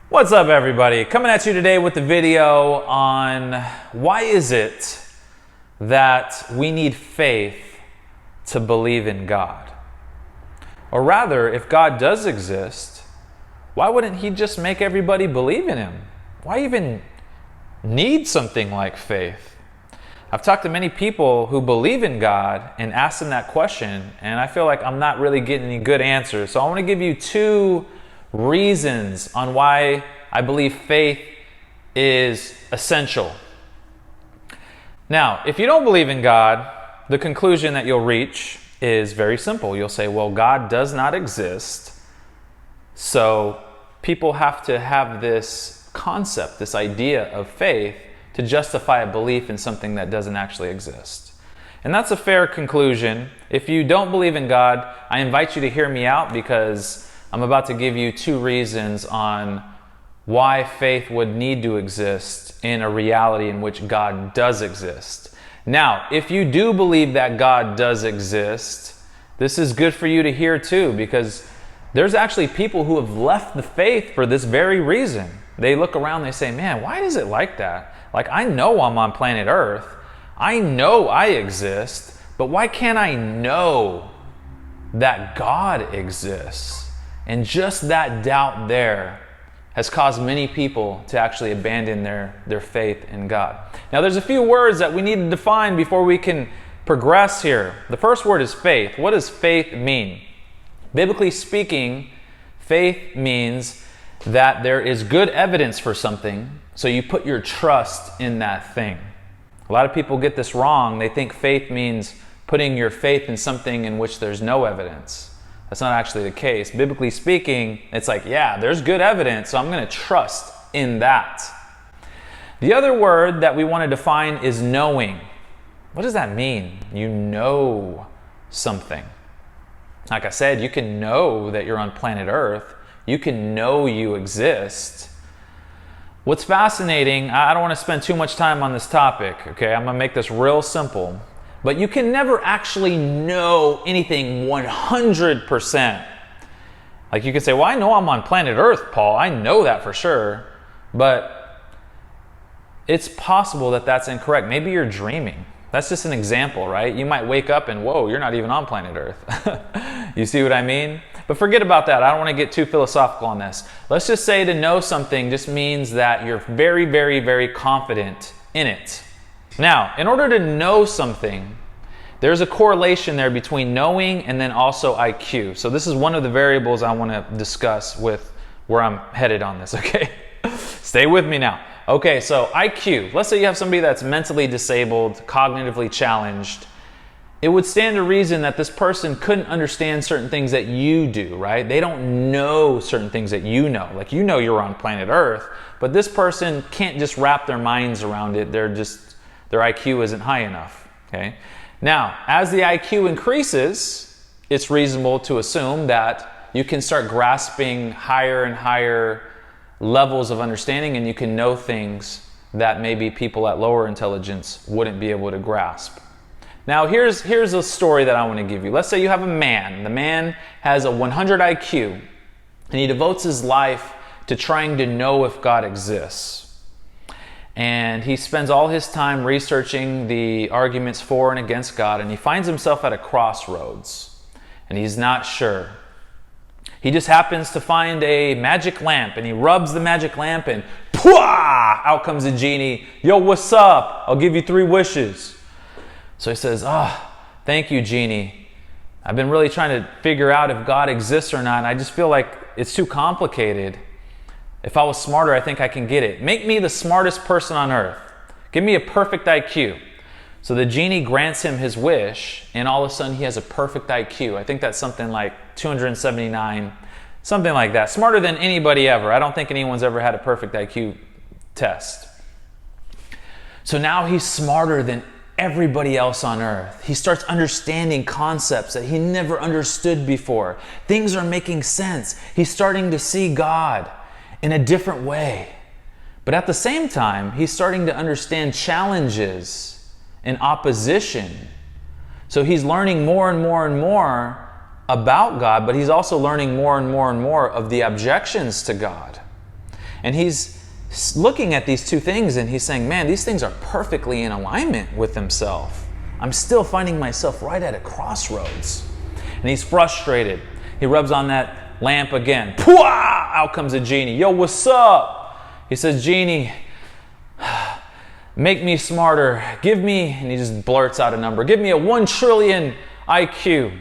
What's up, everybody? Coming at you today with the video on why is it that we need faith to believe in God? Or rather, if God does exist, why wouldn't He just make everybody believe in Him? Why even need something like faith? I've talked to many people who believe in God and asked them that question, and I feel like I'm not really getting any good answers. So I want to give you two reasons on why I believe faith is essential. Now, if you don't believe in God, the conclusion that you'll reach is very simple. You'll say, well, God does not exist, so people have to have this concept, this idea of faith to justify a belief in something that doesn't actually exist. And that's a fair conclusion. If you don't believe in God, I invite you to hear me out, because I'm about to give you two reasons on why faith would need to exist in a reality in which God does exist. Now, if you do believe that God does exist, this is good for you to hear too, because there's actually people who have left the faith for this very reason. They look around, they say, man, why is it like that? Like, I know I'm on planet Earth. I know I exist, but why can't I know that God exists? And just that doubt there has caused many people to actually abandon their faith in God. Now, there's a few words that we need to define before we can progress here. The first word is faith. What does faith mean? Biblically speaking, faith means that there is good evidence for something, so you put your trust in that thing. A lot of people get this wrong. They think faith means putting your faith in something in which there's no evidence. That's not actually the case. Biblically speaking, it's like, yeah, there's good evidence, so I'm going to trust in that. The other word that we want to define is knowing. What does that mean? You know something. Like I said, you can know that you're on planet Earth. You can know you exist. What's fascinating, I don't want to spend too much time on this topic, okay? I'm going to make this real simple. But you can never actually know anything 100%. Like, you could say, well, I know I'm on planet Earth, Paul. I know that for sure. But it's possible that that's incorrect. Maybe you're dreaming. That's just an example, right? You might wake up and, whoa, you're not even on planet Earth. You see what I mean? But forget about that. I don't want to get too philosophical on this. Let's just say to know something just means that you're very, very, very confident in it. Now, in order to know something, there's a correlation there between knowing and then also IQ. So this is one of the variables I want to discuss with where I'm headed on this, okay? Stay with me now. Okay, so IQ. Let's say you have somebody that's mentally disabled, cognitively challenged. It would stand to reason that this person couldn't understand certain things that you do, right? They don't know certain things that you know. Like, you know you're on planet Earth, but this person can't just wrap their minds around it. Their IQ isn't high enough, okay? Now, as the IQ increases, it's reasonable to assume that you can start grasping higher and higher levels of understanding, and you can know things that maybe people at lower intelligence wouldn't be able to grasp. Now, here's a story that I want to give you. Let's say you have a man. The man has a 100 IQ, and he devotes his life to trying to know if God exists. And he spends all his time researching the arguments for and against God, and he finds himself at a crossroads, and he's not sure. He just happens to find a magic lamp, and he rubs the magic lamp, and pwah! Out comes a genie. Yo, what's up? I'll give you 3 wishes. So he says, thank you, genie. I've been really trying to figure out if God exists or not, and I just feel like it's too complicated. If I was smarter, I think I can get it. Make me the smartest person on earth. Give me a perfect IQ. So the genie grants him his wish, and all of a sudden he has a perfect IQ. I think that's something like 279, something like that. Smarter than anybody ever. I don't think anyone's ever had a perfect IQ test. So now he's smarter than everybody else on earth. He starts understanding concepts that he never understood before. Things are making sense. He's starting to see God in a different way. But at the same time, he's starting to understand challenges and opposition. So he's learning more and more and more about God, but he's also learning more and more and more of the objections to God. And he's looking at these two things and he's saying, man, these things are perfectly in alignment with himself. I'm still finding myself right at a crossroads. And he's frustrated. He rubs on that lamp again. Pwah! Out comes a genie. Yo, what's up? He says, genie, make me smarter. Give me, and he just blurts out a number. Give me a 1 trillion IQ.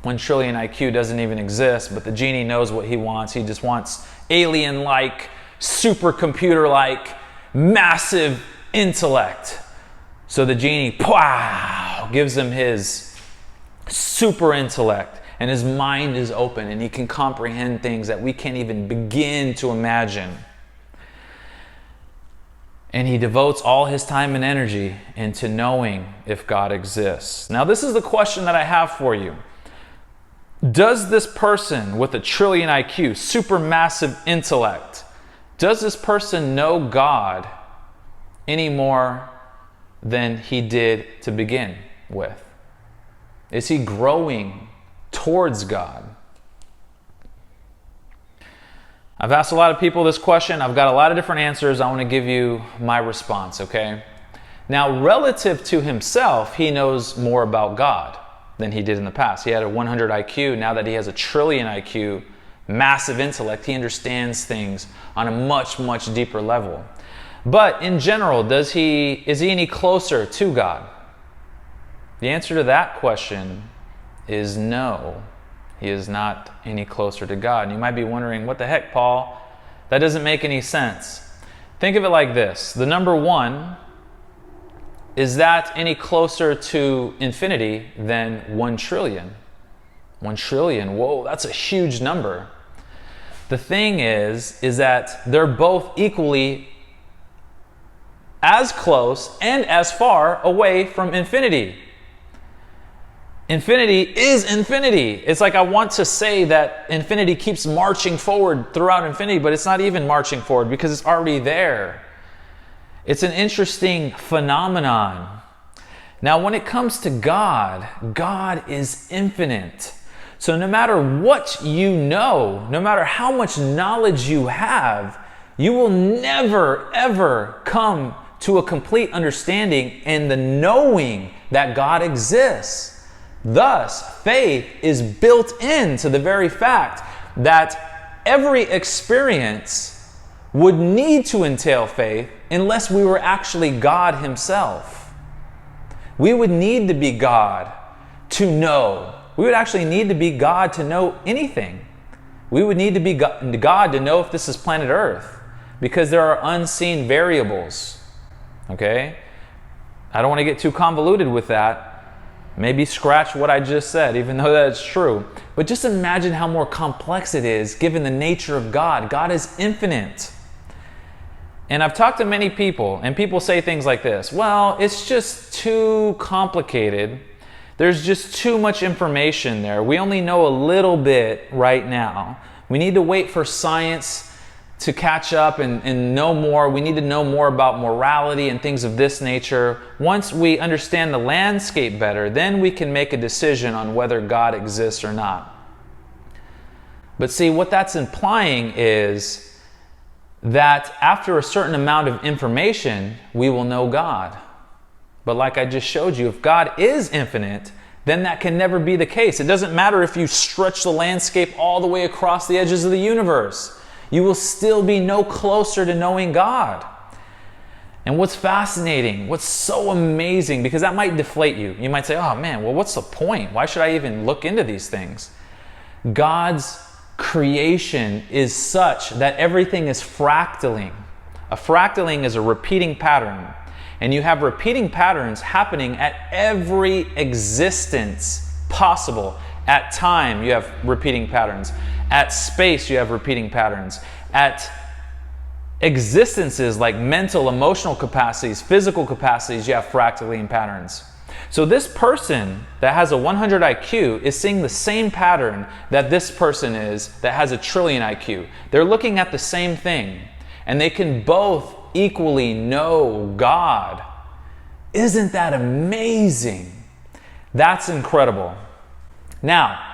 1 trillion IQ doesn't even exist, but the genie knows what he wants. He just wants alien-like, supercomputer-like, massive intellect. So the genie, pow, gives him his super intellect, and his mind is open, and he can comprehend things that we can't even begin to imagine. And he devotes all his time and energy into knowing if God exists. Now, this is the question that I have for you. Does this person with a trillion IQ, supermassive intellect, does this person know God any more than he did to begin with? Is he growing towards God? I've asked a lot of people this question. I've got a lot of different answers. I want to give you my response, okay? Now, relative to himself, he knows more about God than he did in the past. He had a 100 IQ. Now that he has a trillion IQ, massive intellect, he understands things on a much, much deeper level. But in general, is he any closer to God? The answer to that question is no. He is not any closer to God. And you might be wondering, what the heck, Paul? That doesn't make any sense. Think of it like this. The number 1, is that any closer to infinity than 1 trillion? 1 trillion, whoa, that's a huge number. The thing is that they're both equally as close and as far away from infinity. Infinity is infinity. It's like I want to say that infinity keeps marching forward throughout infinity, but it's not even marching forward because it's already there. It's an interesting phenomenon. Now, when it comes to God, God is infinite. So no matter what you know, no matter how much knowledge you have, you will never, ever come to a complete understanding and the knowing that God exists. Thus, faith is built into the very fact that every experience would need to entail faith unless we were actually God himself. We would need to be God to know. We would actually need to be God to know anything. We would need to be God to know if this is planet Earth, because there are unseen variables. Okay? I don't want to get too convoluted with that. Maybe scratch what I just said, even though that's true. But just imagine how more complex it is given the nature of God. God is infinite. And I've talked to many people, and people say things like this. Well, it's just too complicated. There's just too much information there. We only know a little bit right now. We need to wait for science to catch up and know more. We need to know more about morality and things of this nature. Once we understand the landscape better, then we can make a decision on whether God exists or not. But see, what that's implying is that after a certain amount of information, we will know God. But like I just showed you, if God is infinite, then that can never be the case. It doesn't matter if you stretch the landscape all the way across the edges of the universe. You will still be no closer to knowing God. And what's fascinating, what's so amazing, because that might deflate you. You might say, oh man, well, what's the point? Why should I even look into these things? God's creation is such that everything is fractaling. A fractaling is a repeating pattern. And you have repeating patterns happening at every existence possible. At time, you have repeating patterns. At space, you have repeating patterns. At existences like mental, emotional capacities, physical capacities, you have fractaling patterns. So this person that has a 100 IQ is seeing the same pattern that this person is that has a trillion IQ. They're looking at the same thing, and they can both equally know God. Isn't that amazing? That's incredible. Now,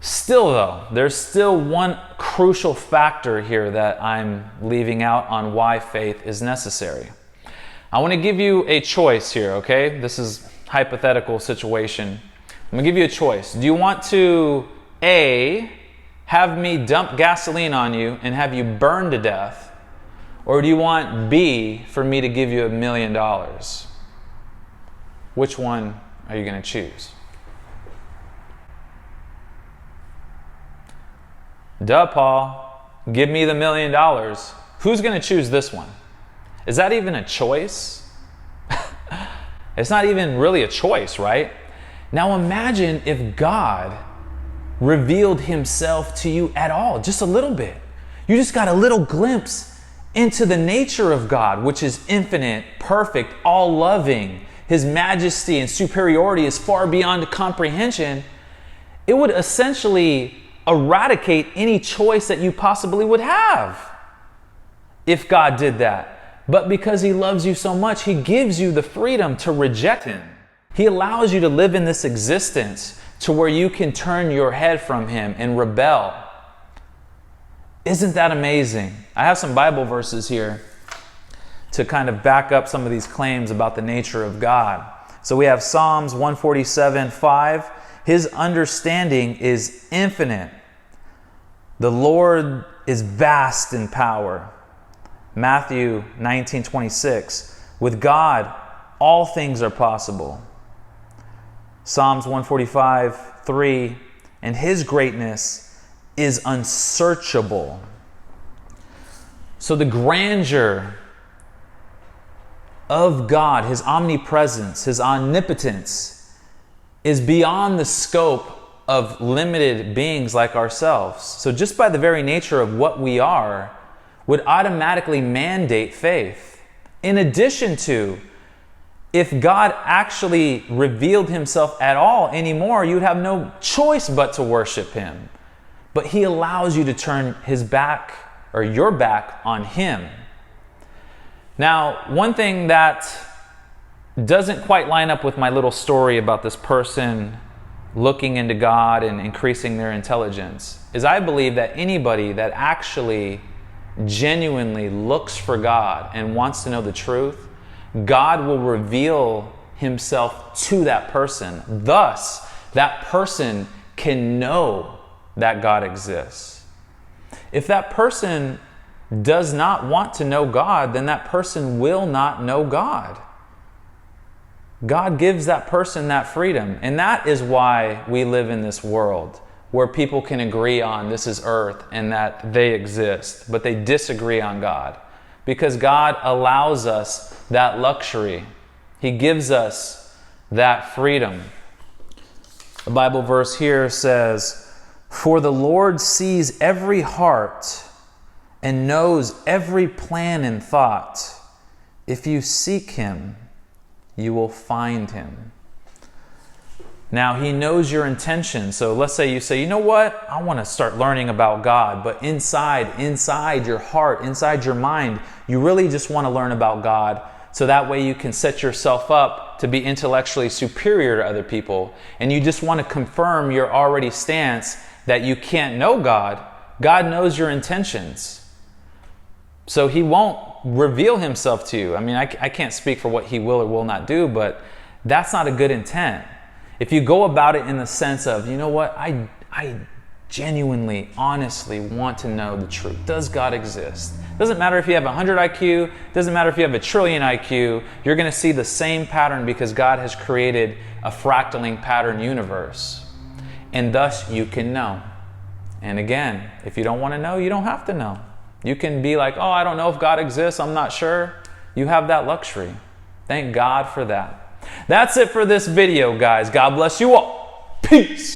Still though, there's still one crucial factor here that I'm leaving out on why faith is necessary. I want to give you a choice here, okay? This is a hypothetical situation. I'm going to give you a choice. Do you want to A, have me dump gasoline on you and have you burn to death? Or do you want B, for me to give you $1 million? Which one are you going to choose? Duh, Paul. Give me the $1 million. Who's going to choose this one? Is that even a choice? It's not even really a choice, right? Now imagine if God revealed himself to you at all, just a little bit. You just got a little glimpse into the nature of God, which is infinite, perfect, all-loving. His majesty and superiority is far beyond comprehension. It would essentially eradicate any choice that you possibly would have if God did that. But because he loves you so much, he gives you the freedom to reject him. He allows you to live in this existence to where you can turn your head from him and rebel. Isn't that amazing? I have some Bible verses here to kind of back up some of these claims about the nature of God. So we have Psalms 147:5. His understanding is infinite. The Lord is vast in power. Matthew 19:26. With God, all things are possible. Psalms 145:3. And his greatness is unsearchable. So the grandeur of God, his omnipresence, his omnipotence, is beyond the scope of limited beings like ourselves. So just by the very nature of what we are, would automatically mandate faith. In addition to, if God actually revealed himself at all anymore, you'd have no choice but to worship him. But he allows you to turn his back or your back on him. Now, one thing that doesn't quite line up with my little story about this person looking into God and increasing their intelligence is I believe that anybody that actually genuinely looks for God and wants to know the truth, God will reveal himself to that person. Thus, that person can know that God exists. If that person does not want to know God, then that person will not know God. God gives that person that freedom. And that is why we live in this world where people can agree on this is earth and that they exist, but they disagree on God. Because God allows us that luxury. He gives us that freedom. The Bible verse here says, "For the Lord sees every heart and knows every plan and thought. If you seek him, you will find him." Now, he knows your intention. So let's say you say, you know what? I want to start learning about God. But inside your heart, inside your mind, you really just want to learn about God. So that way you can set yourself up to be intellectually superior to other people. And you just want to confirm your already stance that you can't know God. God knows your intentions. So he won't reveal himself to you. I mean, I can't speak for what he will or will not do, but that's not a good intent. If you go about it in the sense of, you know what, I genuinely, honestly want to know the truth. Does God exist? Doesn't matter if you have 100 IQ, doesn't matter if you have 1 trillion IQ, you're going to see the same pattern because God has created a fractaling pattern universe. And thus you can know. And again, if you don't want to know, you don't have to know. You can be like, oh, I don't know if God exists, I'm not sure. You have that luxury. Thank God for that. That's it for this video, guys. God bless you all. Peace.